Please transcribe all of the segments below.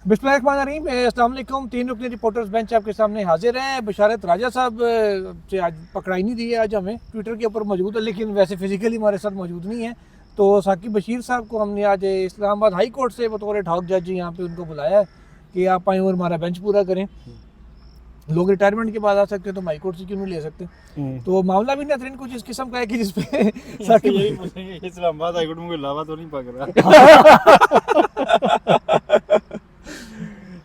बिस्मिल्लाहिर्रहमानिर्रहीम। अस्सलाम वालेकुम। तीन रुकनी रिपोर्टर्स बेंच आपके सामने हाजिर हैं। बशारत राजा साहब से आज पकड़ाई नहीं दी है, आज हमें ट्विटर के ऊपर मौजूद है, लेकिन वैसे फिजिकली हमारे साथ मौजूद नहीं है। तो साकिब बशीर साहब को हमने आज इस्लामाबाद हाई कोर्ट से बतौर ठाक जज यहाँ पे उनको बुलाया है कि आप आएँ और हमारा बेंच पूरा करें। लोग रिटायरमेंट के बाद आ सकते हैं तो हाई कोर्ट से क्यों नहीं ले सकते। तो मामला भी नजरीन कुछ इस किस्म का है कि जिसपे साकिब इस्लामाबाद हाई कोर्ट में कोई लावा तो नहीं पक रहा।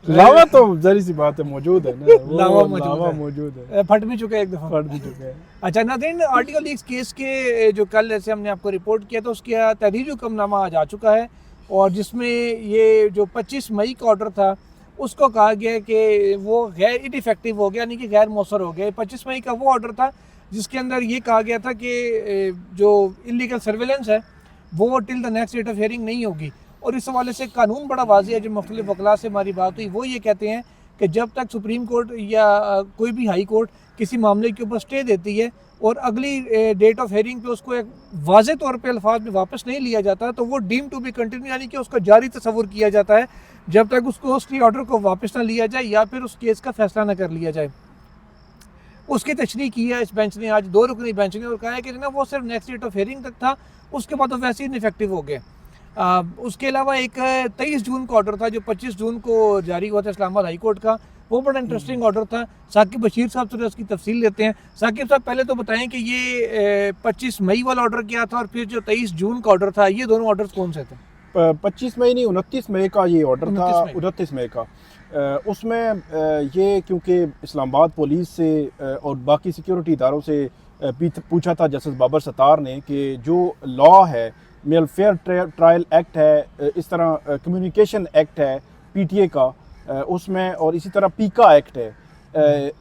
लावा तो जरी सी बात है, मौजूद है ना, लावा मौजूद है, फट भी चुका है एक दफा। फट भी चुका है। अच्छा नाज़रीन, आर्टिकल लीक्स केस के जो कल ऐसे हमने आपको रिपोर्ट किया था उसका तहरीरी हुक्मनामा आज आ चुका है, और जिसमें ये जो 25 मई का ऑर्डर था उसको कहा गया कि वो गैर इनइफेक्टिव हो गया, यानी कि गैर मौसर हो गया। 25 मई का वो ऑर्डर था जिसके अंदर ये कहा गया था कि जो इलीगल सर्वेलेंस है वो till the next date of hearing नहीं होगी। और इस हवाले से कानून बड़ा वाज़ेह है। जो मुख्तलिफ वकला से हमारी बात हुई वो ये कहते हैं कि जब तक सुप्रीम कोर्ट या कोई भी हाई कोर्ट किसी मामले के ऊपर स्टे देती है और अगली डेट ऑफ हेयरिंग पे उसको एक वाज़ेह तौर पे अल्फाज में वापस नहीं लिया जाता तो वो डीम टू बी कंटिन्यू, यानी कि उसका जारी तस्वुर किया जाता है जब तक उसको उसकी ऑर्डर को वापस ना लिया जाए या फिर उस केस का फैसला ना कर लिया जाए। उसकी तशरीह की है इस बेंच ने, आज 2 रुकनी बेंच ने, और कहा है कि ना वो सिर्फ नेक्स्ट डेट ऑफ हेयरिंग तक था, उसके बाद तो वैसे ही इनफेक्टिव हो गए। उसके अलावा एक 23 जून का ऑर्डर था जो 25 जून को जारी हुआ था इस्लामाबाद हाई कोर्ट का, वो बड़ा इंटरेस्टिंग ऑर्डर था। साकिब बशीर साहब से उसकी तफसील लेते हैं। साकिब साहब पहले तो बताएं कि ये 25 मई वाला ऑर्डर क्या था और फिर जो 23 जून का ऑर्डर था, ये दोनों ऑर्डर्स कौन से थे? 25 मई नहीं, 29 मई का ये ऑर्डर था। 29 मई का उसमें ये क्योंकि इस्लामाबाद पुलिस से और बाकी सिक्योरिटी इदारों से पूछा था जस्टिस बाबर सत्तार ने कि जो लॉ है, मेल फेयर ट्रायल एक्ट है, इस तरह कम्युनिकेशन एक्ट है पीटीए का उसमें, और इसी तरह पीका एक्ट है,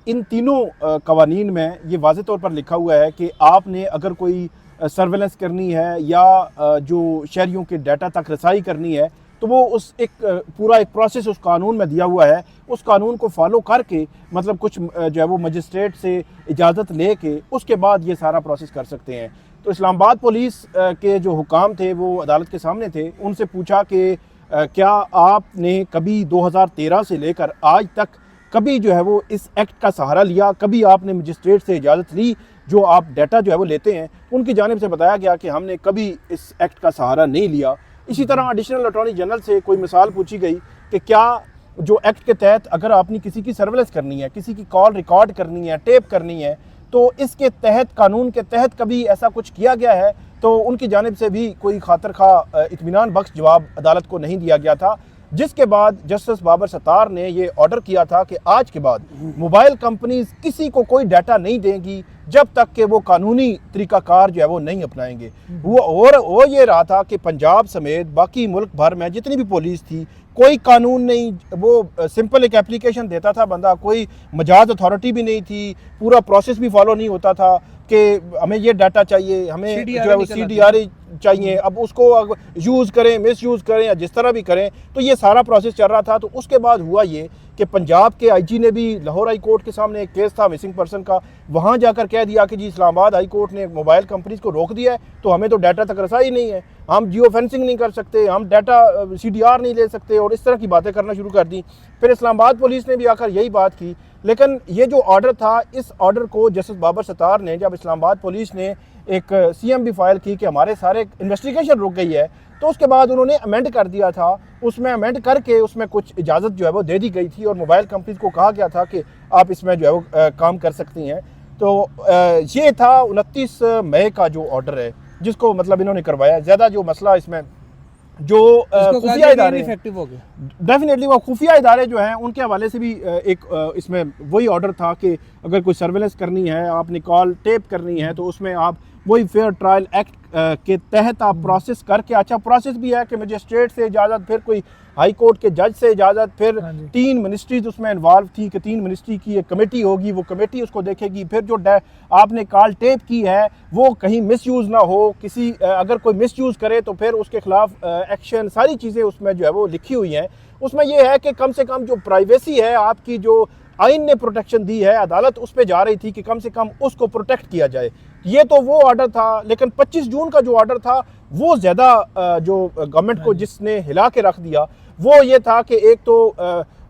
इन तीनों कवानीन में ये वाज़ेह तौर पर लिखा हुआ है कि आपने अगर कोई सर्वेलेंस करनी है या जो शहरियों के डाटा तक रसाई करनी है तो वो उस एक पूरा एक प्रोसेस उस कानून में दिया हुआ है। उस कानून को फॉलो करके मतलब कुछ जो है वो मजिस्ट्रेट से इजाज़त ले के उसके बाद ये सारा प्रोसेस कर सकते हैं। तो इस्लामाबाद पुलिस के जो हुकाम थे वो अदालत के सामने थे, उनसे पूछा कि क्या आपने कभी 2013 से लेकर आज तक कभी जो है वो इस एक्ट का सहारा लिया, कभी आपने मजिस्ट्रेट से इजाज़त ली जो आप डाटा जो है वो लेते हैं? उनकी जानिब से बताया गया कि हमने कभी इस एक्ट का सहारा नहीं लिया। इसी तरह एडिशनल अटॉर्नी जनरल से कोई मिसाल पूछी गई कि क्या जो एक्ट के तहत अगर आपने किसी की सर्वेलेंस करनी है, किसी की कॉल रिकॉर्ड करनी है, टेप करनी है, तो इसके तहत कानून के तहत कभी ऐसा कुछ किया गया है? तो उनकी जानिब से भी कोई खातर खा इत्मीनान बख्श जवाब अदालत को नहीं दिया गया था, जिसके बाद जस्टिस बाबर सत्तार ने ये ऑर्डर किया था कि आज के बाद मोबाइल कंपनीज किसी को कोई डाटा नहीं देंगी जब तक कि वो कानूनी तरीकाकार जो है वो नहीं अपनाएंगे। वो ये रहा था कि पंजाब समेत बाकी मुल्क भर में जितनी भी पुलिस थी कोई कानून नहीं, वो सिंपल एक एप्लीकेशन देता था बंदा, कोई मजाज अथॉरिटी भी नहीं थी, पूरा प्रोसेस भी फॉलो नहीं होता था कि हमें ये डाटा चाहिए, हमें जो है वो CDR चाहिए, अब उसको यूज़ करें, मिस यूज़ करें या जिस तरह भी करें, तो ये सारा प्रोसेस चल रहा था। तो उसके बाद हुआ ये कि पंजाब के IG ने भी लाहौर हाई कोर्ट के सामने एक केस था मिसिंग पर्सन का, वहाँ जाकर कह दिया कि जी इस्लामाबाद हाई कोर्ट ने मोबाइल कंपनीज को रोक दिया है तो हमें तो डाटा तक रसाई नहीं है, हम जियो फेंसिंग नहीं कर सकते, हम डाटा CDR नहीं ले सकते, और इस तरह की बातें करना शुरू कर दी। फिर इस्लामाबाद पुलिस ने भी आकर यही बात की, लेकिन ये जो ऑर्डर था, इस ऑर्डर को जस्टिस बाबर सत्तार ने, जब इस्लामाबाद पुलिस ने एक CM भी फाइल की कि हमारे सारे इन्वेस्टिगेशन रुक गई है, तो उसके बाद उन्होंने अमेंड कर दिया था। उसमें अमेंड करके उसमें कुछ इजाज़त जो है वो दे दी गई थी और मोबाइल कंपनीज को कहा गया था कि आप इसमें जो है वो काम कर सकती हैं। तो ये था 29 मई का जो ऑर्डर है जिसको मतलब इन्होंने करवाया। ज़्यादा जो मसला इसमें जो खुफिया इदारे इफेक्टिव हो गए, डेफिनेटली वो खुफिया इदारे जो हैं उनके हवाले से भी एक इसमें वही ऑर्डर था कि अगर कोई सर्वेलेंस करनी है, आपने कॉल टेप करनी है, तो उसमें आप वही फेयर ट्रायल एक्ट के तहत आप प्रोसेस करके, अच्छा प्रोसेस भी है कि मजिस्ट्रेट से इजाज़त, फिर कोई हाई कोर्ट के जज से इजाज़त, फिर 3 मिनिस्ट्रीज उसमें इन्वॉल्व थी कि 3 मिनिस्ट्री की एक कमेटी होगी, वो कमेटी उसको देखेगी, फिर जो आपने कॉल टेप की है वो कहीं मिसयूज़ ना हो, किसी अगर कोई मिसयूज़ करे तो फिर उसके खिलाफ एक्शन, सारी चीज़ें उसमें जो है वो लिखी हुई हैं। उसमें यह है कि कम से कम जो प्राइवेसी है आपकी, जो आइन ने प्रोटेक्शन दी है, अदालत उस पर जा रही थी कि कम से कम उसको प्रोटेक्ट किया जाए। ये तो वो ऑर्डर था, लेकिन 25 जून का जो ऑर्डर था वो ज़्यादा जो गवर्नमेंट को जिसने हिला के रख दिया वो ये था कि एक तो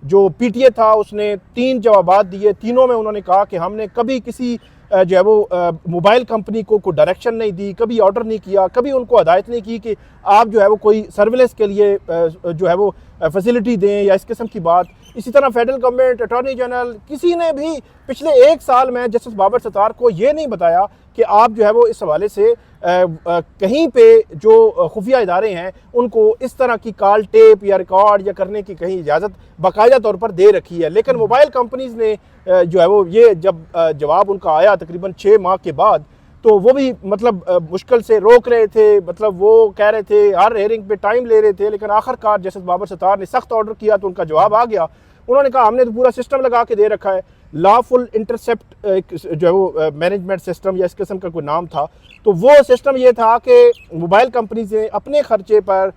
जो पीटीए था उसने 3 जवाबात दिए, तीनों में उन्होंने कहा कि हमने कभी किसी जो है वो मोबाइल कंपनी को कोई डायरेक्शन नहीं दी, कभी ऑर्डर नहीं किया, कभी उनको हिदायत नहीं की कि आप जो है वो कोई सर्विलेंस के लिए जो है वो फैसिलिटी दें या इस किस्म की बात। इसी तरह फेडरल गवर्नमेंट, अटॉर्नी जनरल, किसी ने भी पिछले 1 साल में जस्टिस बाबर सत्तार को ये नहीं बताया कि आप जो है वो इस हवाले से कहीं पे जो खुफिया इदारे हैं उनको इस तरह की कॉल टेप या रिकॉर्ड या करने की कहीं इजाज़त बाकायदा तौर पर दे रखी है। लेकिन मोबाइल कंपनीज़ ने जो है वो ये जब जवाब उनका आया तकरीबन 6 माह के बाद, तो वो भी मतलब मुश्किल से रोक रहे थे, मतलब वो कह रहे थे हर हेयरिंग पे टाइम ले रहे थे, लेकिन आखिरकार जस्टिस बाबर सत्तार ने सख्त ऑर्डर किया तो उनका जवाब आ गया। उन्होंने कहा हमने तो पूरा सिस्टम लगा के दे रखा है, लॉफुल इंटरसेप्ट एक जो है वो मैनेजमेंट सिस्टम या इस किस्म का कोई नाम था। तो वो सिस्टम ये था कि मोबाइल कंपनीज ने अपने खर्चे पर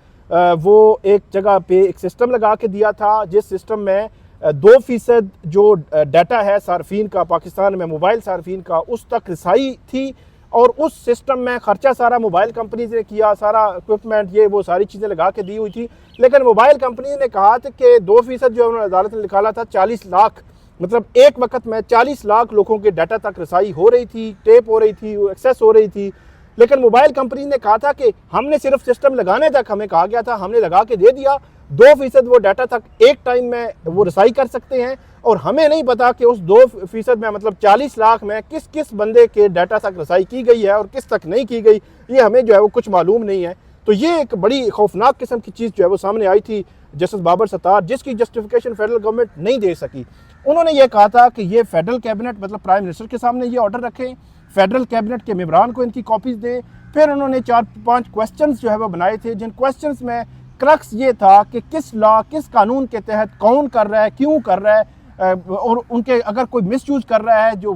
वो एक जगह पे एक सिस्टम लगा के दिया था, जिस सिस्टम में 2% जो डाटा है सार्फिन का, पाकिस्तान में मोबाइल सार्फिन का, उस तक रसाई थी। और उस सिस्टम में खर्चा सारा मोबाइल कंपनीज ने किया, सारा इक्विपमेंट ये वो सारी चीज़ें लगा के दी हुई थी। लेकिन मोबाइल कंपनी ने कहा था कि 2% जो उन्होंने अदालत ने निकाला था 40 लाख, मतलब एक वक्त में 40 लाख लोगों के डाटा तक रसाई हो रही थी, टेप हो रही थी, एक्सेस हो रही थी। लेकिन मोबाइल कंपनी ने कहा था कि हमने सिर्फ सिस्टम लगाने तक हमें कहा गया था, हमने लगा के दे दिया, 2% वो डाटा तक एक टाइम में वो रसाई कर सकते हैं। और हमें नहीं पता कि उस 2% में मतलब 40 लाख में किस किस बंदे के डाटा तक रसाई की गई है और किस तक नहीं की गई, ये हमें जो है वो कुछ मालूम नहीं है। तो ये एक बड़ी खौफनाक किस्म की चीज़ जो है वो सामने आई थी जस्टिस बाबर सत्तार, जिसकी जस्टिफिकेशन फेडरल गवर्नमेंट नहीं दे सकी। उन्होंने ये कहा था कि ये फेडरल कैबिनेट मतलब प्राइम मिनिस्टर के सामने ये ऑर्डर रखें, फेडरल कैबिनेट के मेंबरान को इनकी कॉपीज़ दें। फिर उन्होंने 4-5 क्वेश्चंस जो है वो बनाए थे, जिन क्वेश्चंस में क्रक्स ये था कि किस लॉ, किस कानून के तहत कौन कर रहा है, क्यों कर रहा है, और उनके अगर कोई मिसयूज कर रहा है जो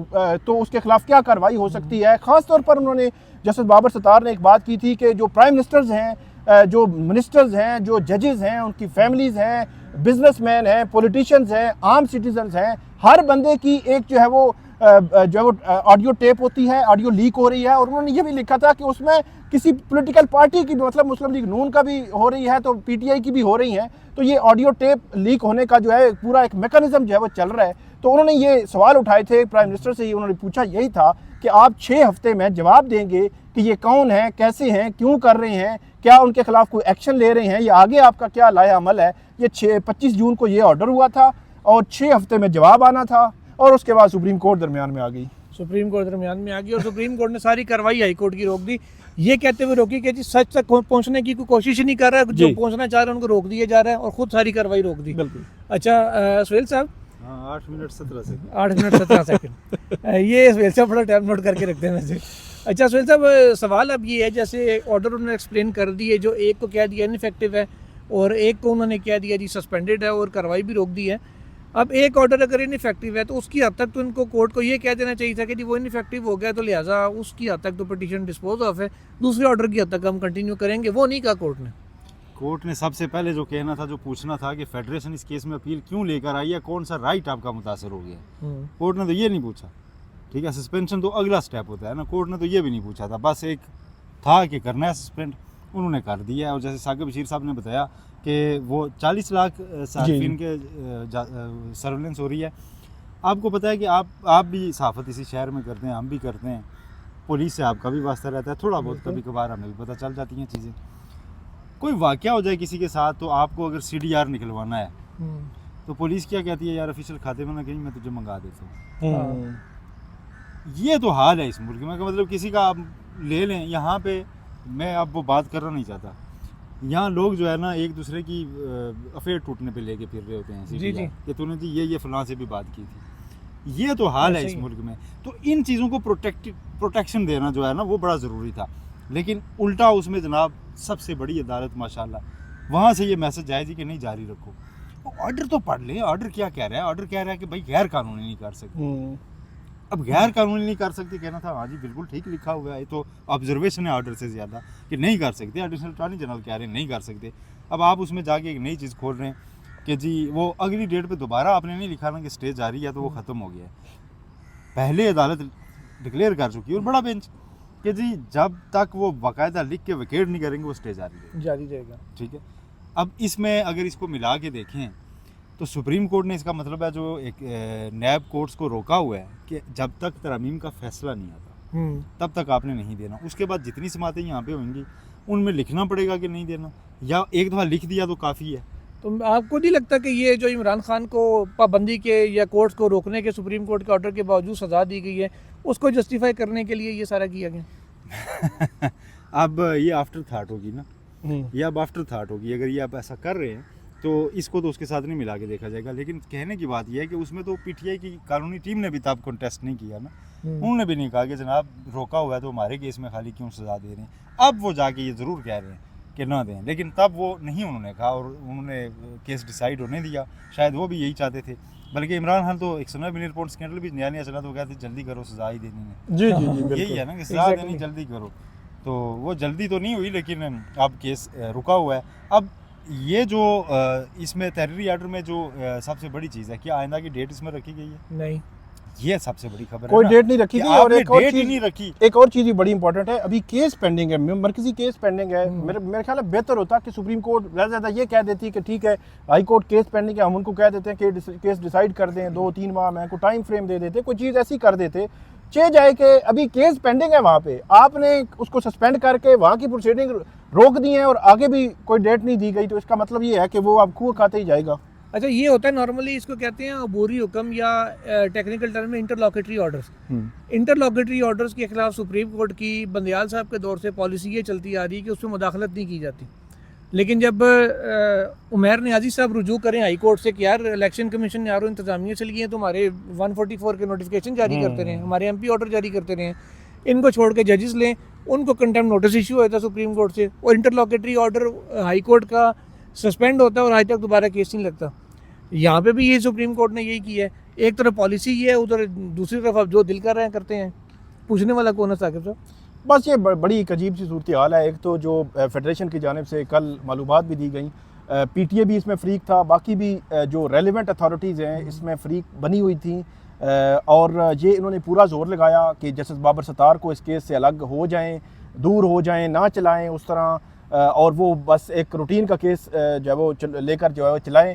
तो उसके खिलाफ क्या कार्रवाई हो सकती है। ख़ास तौर पर उन्होंने जस्टिस बाबर सत्तार ने एक बात की थी कि जो प्राइम मिनिस्टर्स हैं, जो मिनिस्टर्स हैं, जो जजेस हैं, उनकी फैमिलीज़ हैं, बिजनेसमैन हैं, पॉलिटिशियंस हैं, आम सिटीजन्स हैं, हर बंदे की एक जो है वो ऑडियो टेप होती है, ऑडियो लीक हो रही है। और उन्होंने ये भी लिखा था कि उसमें किसी पॉलिटिकल पार्टी की भी, मतलब मुस्लिम लीग नून का भी हो रही है, तो पीटीआई की भी हो रही है। तो ये ऑडियो टेप लीक होने का जो है पूरा एक मैकेनिज्म जो है वो चल रहा है। तो उन्होंने ये सवाल उठाए थे प्राइम मिनिस्टर से, ही उन्होंने पूछा यही था कि आप 6 हफ्ते में जवाब देंगे कि ये कौन है, कैसे हैं, क्यों कर रहे हैं, क्या उनके खिलाफ कोई एक्शन ले रहे हैं, या आगे आपका क्या लाया अमल है। ये 25 जून को ये ऑर्डर हुआ था और 6 हफ्ते में जवाब आना था, और उसके बाद सुप्रीम कोर्ट दरमियान में आ गई। सुप्रीम कोर्ट दरमियान में आ गई और सुप्रीम कोर्ट ने सारी कार्रवाई हाई कोर्ट की रोक दी, ये कहते हुए रोकी कि जी सच तक पहुंचने की कोई कोशिश ही नहीं कर रहा है, जो पहुंचना चाह रहे हैं उनको रोक दिया जा रहा है, और खुद सारी कार्रवाई रोक दी। बिल्कुल। अच्छा सुहेल साहब, 8 मिनट 17 सेकंड 8 मिनट 17 सेकंड ये सुहेल साहब बड़ा टाइम नोट करके रखते हैं वैसे। अच्छा सुहेल साहब, सवाल अब ये है, जैसे ऑर्डर उन्होंने एक्सप्लेन कर दिए, जो एक को कह दिया इनफेक्टिव है और एक को उन्होंने कह दिया जी सस्पेंडेड है और कार्रवाई भी रोक दी है। अब एक ऑर्डर अगर इनफेक्टिव है तो उसकी हद तक तो इनको कोर्ट को ये कह देना चाहिए था कि जी वो इनफेक्टिव हो गया, तो लिहाजा उसकी हद तक तो पिटीशन डिस्पोज ऑफ है, दूसरे ऑर्डर की हद तक हम कंटिन्यू करेंगे। वो नहीं कहा कोर्ट ने सबसे पहले जो कहना था, जो पूछना था कि फेडरेशन इस केस में अपील क्यों लेकर आई है, कौन सा राइट आपका मुतासर हो गया। कोर्ट ने तो ये नहीं पूछा, ठीक है। सस्पेंशन तो अगला स्टेप होता है ना, कोर्ट ने तो ये भी नहीं पूछा था, बस एक था कि करना है सस्पेंड, उन्होंने कर दिया है। और जैसे साकिब बशीर साहब ने बताया कि वो 40 लाख सार्फिन के सर्वेलेंस हो रही है। आपको पता है कि आप भी सहाफ़त इसी शहर में करते हैं, हम भी करते हैं, पुलिस से आपका भी वास्ता रहता है, थोड़ा बहुत कभी कभार हमें भी पता चल जाती हैं चीज़ें। कोई वाक़या हो जाए किसी के साथ, तो आपको अगर CDR निकलवाना है तो पुलिस क्या कहती है, यार ऑफिशियल खाते में ना कहीं, मैं तुझे मंगा देता हूँ। ये तो हाल है इस मुल्क में, मतलब किसी का आप ले लें। यहाँ पे मैं अब वो बात करना नहीं चाहता, यहाँ लोग जो है ना एक दूसरे की अफेयर टूटने पे लेके फिर रहे होते हैं CDR कि तूने जी ये फलां से भी बात की थी। ये तो हाल है इस मुल्क में। तो इन चीज़ों को प्रोटेक्शन देना जो है ना वो बड़ा ज़रूरी था। लेकिन उल्टा उसमें जनाब सबसे बड़ी अदालत माशाल्लाह, वहाँ से ये मैसेज आया जी कि नहीं जारी रखो। ऑर्डर तो पढ़ लें, ऑर्डर क्या कह रहा है। ऑर्डर कह रहा है कि भाई गैर कानूनी नहीं कर सकते। अब गैर कानूनी नहीं कर सकते कहना था, हाँ जी बिल्कुल ठीक लिखा हुआ है, ये तो ऑब्जर्वेशन है ऑर्डर से ज़्यादा कि नहीं कर सकते। एडिशनल अटॉर्नी जनरल कह रहे हैं नहीं कर सकते। अब आप उसमें जाके एक नई चीज़ खोल रहे हैं कि जी वो अगली डेट पे दोबारा आपने नहीं लिखा ना कि स्टे जारी है, तो वो ख़त्म हो गया है। पहले अदालत डिक्लेयर कर चुकी है और बड़ा बेंच कि जी जब तक वो बाकायदा लिख के विकेट नहीं करेंगे वो स्टे जारी रहेगा, ठीक है। अब इसमें अगर इसको मिला के देखें तो सुप्रीम कोर्ट ने इसका मतलब है जो एक नैब कोर्ट्स को रोका हुआ है कि जब तक तरमीम का फैसला नहीं आता तब तक आपने नहीं देना। उसके बाद जितनी समातें यहाँ पे होंगी उनमें लिखना पड़ेगा कि नहीं देना, या एक दफ़ा लिख दिया तो काफ़ी है। तो आपको नहीं लगता कि ये जो इमरान खान को पाबंदी के या कोर्ट्स को रोकने के सुप्रीम कोर्ट के ऑर्डर के बावजूद सज़ा दी गई है, उसको जस्टिफाई करने के लिए ये सारा किया गया? अब ये आफ्टर थाट होगी ना, ये अब आफ्टर थाट होगी। अगर ये आप ऐसा कर रहे हैं तो इसको तो उसके साथ नहीं मिला के देखा जाएगा। लेकिन कहने की बात यह है कि उसमें तो पीटीआई की कानूनी टीम ने भी तब कंटेस्ट नहीं किया ना, उन्होंने भी नहीं कहा कि जनाब रोका हुआ है तो हमारे केस में खाली क्यों सज़ा दे रहे हैं। अब वो जाके ये ज़रूर कह रहे हैं कि ना दें, लेकिन तब वो नहीं उन्होंने कहा और उन्होंने केस डिसाइड होने दिया। शायद वो भी यही चाहते थे। बल्कि इमरान खान तो 109 मिलियन पाउंड स्कैंडल भी नया नया चला तो कहते जल्दी करो सज़ा ही देनी है। जी जी जी, यही है ना कि सज़ा देनी जल्दी करो, तो वो जल्दी तो नहीं हुई लेकिन अब केस रुका हुआ है। अब ये जो इसमें तहरीरी आर्डर में जो सबसे बड़ी चीज़ है, क्या आइंदा की डेट इसमें रखी गई है? नहीं, ये सबसे बड़ी खबर है। कोई डेट नहीं रखी गई। और एक और चीज नहीं रखी, एक और चीज़ बड़ी इंपॉर्टेंट है, अभी केस पेंडिंग है, मरकजी केस पेंडिंग है। मेरे ख्याल में बेहतर होता कि सुप्रीम कोर्ट ज़्यादा ये कह देती कि ठीक है हाई कोर्ट केस पेंडिंग है, हम उनको कह देते हैं कि केस डिसाइड कर दें, 2-3 माह में को टाइम फ्रेम दे देते, कोई चीज़ ऐसी कर देते चे जाए कि अभी केस पेंडिंग है वहाँ पे, आपने उसको सस्पेंड करके वहाँ की प्रोसीडिंग रोक दी है और आगे भी कोई डेट नहीं दी गई, तो इसका मतलब ये है कि वो अब खूह खाते ही जाएगा। अच्छा, ये होता है नॉर्मली, इसको कहते हैं अबूरी हुक्म या टेक्निकल टर्म में इंटरलॉकेटरी ऑर्डर्स। इंटरलॉकेटरी ऑर्डर्स के खिलाफ सुप्रीम कोर्ट की बंदयाल साहब के दौर से पॉलिसी ये चलती आ रही है कि उसमें मुदाखलत नहीं की जाती। लेकिन जब उमैर नियाज़ी साहब रुजू करें हाई कोर्ट से कि यार इलेक्शन कमीशन यार इंतजामिया चली है तो हमारे 144 के नोटिफिकेशन जारी करते रहे, हमारे एमपी ऑर्डर जारी करते रहे, इनको छोड़ के जजेस लें, उनको कंटेम्प्ट नोटिस इशू होता है सुप्रीम कोर्ट से, और इंटरलॉकेटरी ऑर्डर हाई कोर्ट का सस्पेंड होता है और आज तक दोबारा केस नहीं लगता। यहाँ पे भी ये सुप्रीम कोर्ट ने यही किया है। एक तरफ पॉलिसी ये है, उधर दूसरी तरफ अब जो दिल कर रहे हैं करते हैं। पूछने वाला कौन है साकिब साहब? बस ये बड़ी एक अजीब सी सूरत हाल है। एक तो जो फेडरेशन की जानिब से कल मालूमात भी दी गई, पीटीए भी इसमें फ्रीक था, बाकी भी जो रेलिवेंट अथॉरिटीज़ हैं इसमें फ्रीक बनी हुई थी, और ये इन्होंने पूरा जोर लगाया कि जस्टिस बाबर सत्तार को इस केस से अलग हो जाएं, दूर हो जाएं, ना चलाएं उस तरह, और वो बस एक रूटीन का केस जो है वो लेकर जो है वो चलाएं।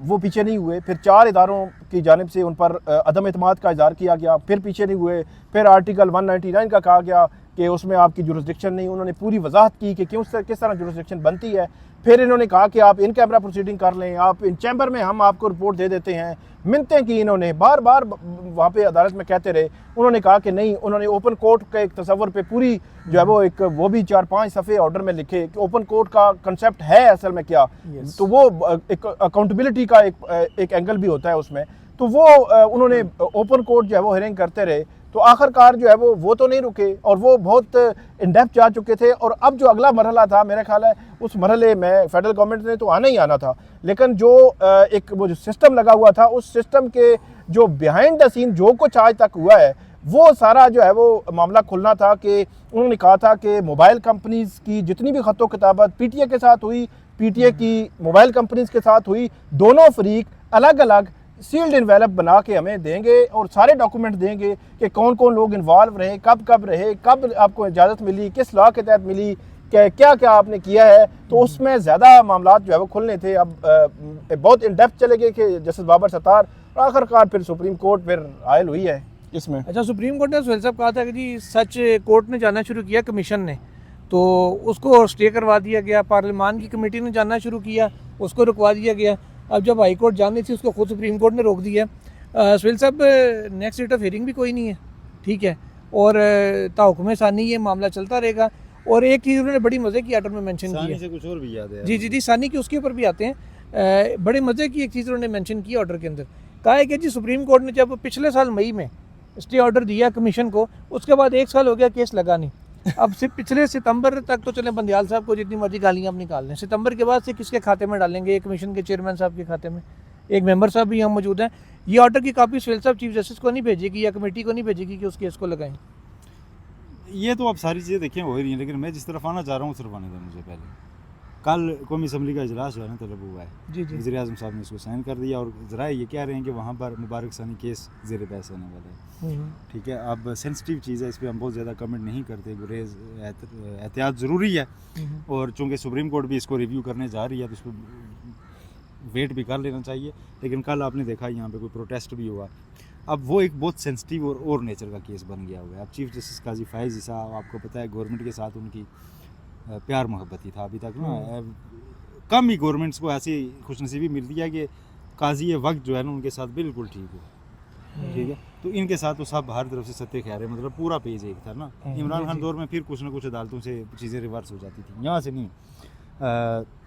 वो पीछे नहीं हुए। फिर 4 इदारों की जानिब से उन पर अदम एतमाद का इज़हार किया गया, फिर पीछे नहीं हुए। फिर आर्टिकल 199 का कहा गया कि उसमें आपकी जुरिस्डिक्शन नहीं, उन्होंने पूरी वजाहत की कि किस तरह जुरिस्डिक्शन बनती है। फिर इन्होंने कहा कि आप इन कैमरा प्रोसीडिंग कर लें, आप इन चैम्बर में हम आपको रिपोर्ट दे देते हैं। मिन्नतें की इन्होंने, बार बार वहाँ पे अदालत में कहते रहे। उन्होंने कहा कि नहीं, उन्होंने ओपन कोर्ट के एक तस्वर पे पूरी जो है वो एक वो भी 4-5 सफ़े ऑर्डर में लिखे कि ओपन कोर्ट का कंसेप्ट है असल में क्या। तो वो एक अकाउंटेबिलिटी का एक एंगल भी होता है उसमें। तो वो उन्होंने ओपन कोर्ट जो है वो हियरिंग करते रहे। तो आखिरकार जो है वो तो नहीं रुके और वो बहुत इन डेप्थ जा चुके थे। और अब जो अगला मरहला था, मेरा ख्याल है उस मरहले में फेडरल गवर्नमेंट ने तो आना ही आना था, लेकिन जो एक वो जो सिस्टम लगा हुआ था, उस सिस्टम के जो बिहाइंड द सीन जो कुछ आज तक हुआ है, वो सारा जो है वो मामला खुलना था। कि उन्होंने कहा था कि मोबाइल कंपनीज़ की जितनी भी खतो किताबत पीटीए के साथ हुई, पीटीए की मोबाइल कंपनीज़ के साथ हुई, दोनों फरीक अलग अलग सील्ड इन्वेलप बना के हमें देंगे और सारे डॉक्यूमेंट देंगे कि कौन कौन लोग इन्वॉल्व रहे, कब रहे, कब आपको इजाज़त मिली, किस लॉ के तहत मिली, क्या क्या आपने किया है। तो उसमें ज़्यादा मामला जो है वो खुलने थे। अब बहुत इन डेप्थ चले गए कि जस्टिस बाबर सत्तार, और आखिरकार फिर सुप्रीम कोर्ट फिर आयल हुई है इसमें। अच्छा, सुप्रीम कोर्ट ने सुहेल साहब कहा था कि जी सच कोर्ट ने जाना शुरू किया, कमीशन ने, तो उसको स्टे करवा दिया गया। पार्लियामान की कमेटी ने जानना शुरू किया, उसको रुकवा दिया गया। अब जब हाई कोर्ट जाननी थी, उसको खुद सुप्रीम कोर्ट ने रोक दिया। सुहेल साहब, नेक्स्ट डेट ऑफ हियरिंग भी कोई नहीं है, ठीक है, और ताहुक्म सानी ये मामला चलता रहेगा। और एक चीज़ उन्होंने बड़ी मज़े की आर्डर में मेंशन की है, से कुछ और भी याद है। जी सानी की, उसके ऊपर भी आते हैं। बड़े मज़े की एक चीज़ उन्होंने मेंशन की ऑर्डर के अंदर, कहा है कि जी सुप्रीम कोर्ट ने जब पिछले साल मई में स्टे ऑर्डर दिया कमीशन को, उसके बाद 1 साल हो गया, केस लगा नहीं। अब सिर्फ पिछले सितंबर तक तो चले बंदयाल साहब को जितनी मर्जी गालियाँ आप निकाल लें, सितंबर के बाद से किसके खाते में डालेंगे? एक कमीशन के चेयरमैन साहब के खाते में, एक मेंबर साहब भी यहाँ मौजूद हैं। ये ऑर्डर की कॉपी सुहेल साहब चीफ जस्टिस को नहीं भेजेगी या कमेटी को नहीं भेजेगी कि उस केस को लगाएं? ये तो अब सारी चीज़ें देखिए हो ही रही हैं, लेकिन मैं जिस तरफ आना चाह रहा हूँ उस तरफ आने दें मुझे पहले। कल कौमी असम्बली का इजलास जो है ना तलब हुआ है, जी जी। वज़ीर आज़म साहब ने इसको साइन कर दिया और ज़रा ये कह रहे हैं कि वहाँ पर मुबारक सानी केस ज़ेर बहस होने वाला है। ठीक है, अब सेंसिटिव चीज़ है, इस पर हम बहुत ज़्यादा कमेंट नहीं करते, गुरेज एहतियात ज़रूरी है, और चूँकि सुप्रीम कोर्ट भी इसको रिव्यू करने जा रही है तो इस पर वेट भी कर लेना चाहिए। लेकिन कल आपने देखा यहाँ पे कोई प्रोटेस्ट भी हुआ, अब वो एक बहुत सेंसिटिव और नेचर का केस बन गया हुआ है। अब चीफ जस्टिस काजी फायज़ साहब, आपको पता है गवर्नमेंट के साथ उनकी प्यार मोहब्बत ही था अभी तक ना, कम ही गवर्नमेंट्स को ऐसी खुशनसीबी मिलती है कि काजी ये वक्त जो है ना उनके साथ बिल्कुल ठीक हो। ठीक है, तो इनके साथ तो सब हर तरफ से सत्य खैर है, मतलब पूरा पेज एक था ना। इमरान खान दौर में फिर कुछ ना कुछ अदालतों से चीज़ें रिवर्स हो जाती थी, यहाँ से नहीं।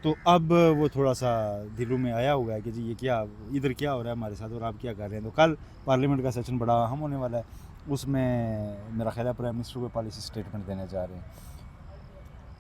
तो अब वो थोड़ा सा दिलों में आया हुआ है कि जी ये क्या इधर क्या हो रहा है हमारे साथ और आप क्या कर रहे हैं। तो कल पार्लियामेंट का सेशन बड़ा अहम होने वाला है, उसमें मेरा ख्याल है प्राइम मिनिस्टर को पॉलिसी स्टेटमेंट देने जा रहे हैं।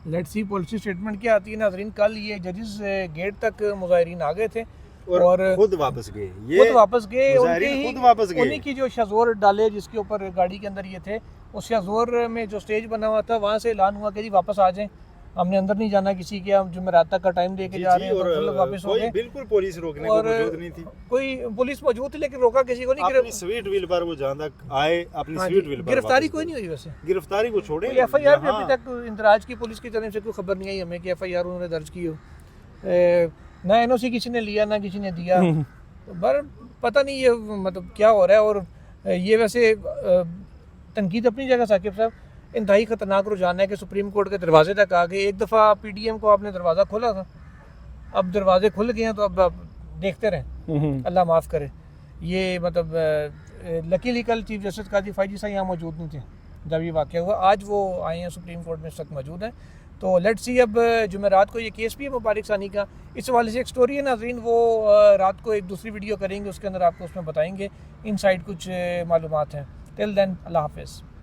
लेट्स सी पॉलिसी स्टेटमेंट क्या आती है नाज़रीन। कल ये जजेस गेट तक मुजाहिरीन आ गए थे और खुद वापस गए, खुद वापस गए, खुद वापस गए। उन्हीं की जो शज़ोर डाले जिसके ऊपर गाड़ी के अंदर ये थे, उस शज़ोर में जो स्टेज बना हुआ था वहाँ से ऐलान हुआ कि जी वापस आ जाएं, हमने अंदर नहीं जाना किसी के, हम जुमेरात तक का टाइम दे के जा रहे हैं। तो लोग वापस हो गए, बिल्कुल पुलिस रोकने को मौजूद नहीं थी, कोई पुलिस मौजूद थी लेकिन रोका किसी को नहीं। अपनी स्वीट व्हील पर वो जहाँ तक आए, अपनी स्वीट व्हील पर गिरफ्तारी कोई नहीं हुई, वैसे गिरफ्तारी को छोड़े, FIR भी अभी तक इंदराज की पुलिस की तरफ से कोई खबर नहीं आई हमें कि FIR उन्होंने दर्ज की हो। ना NOC किसी ने लिया ना किसी ने दिया, पर पता नहीं ये मतलब क्या हो रहा है। और ये वैसे तनकीद अपनी जगह साकिब साहब, इंतहाई ख़तरनाक रुझान है कि सुप्रीम कोर्ट के दरवाजे तक आ गए। एक दफ़ा PDM को आपने दरवाज़ा खोला था, अब दरवाजे खुल गए हैं तो अब देखते रहें, अल्लाह माफ़ करे। ये मतलब लकीली कल चीफ जस्टिस काजी फायज़ी साहब यहाँ मौजूद नहीं थे जब ये वाक़या हुआ, आज वो आए हैं सुप्रीम कोर्ट में, इस वक्त मौजूद हैं। तो लेट्स सी अब जुमेरात को ये केस भी है मुबारक सानी का, इस हवाले से एक स्टोरी है नाज़रीन, वो रात को एक दूसरी वीडियो करेंगे, उसके अंदर आपको उसमें बताएंगे इनसाइड कुछ मालूमात हैं। टिल देन अल्लाह हाफ़िज़।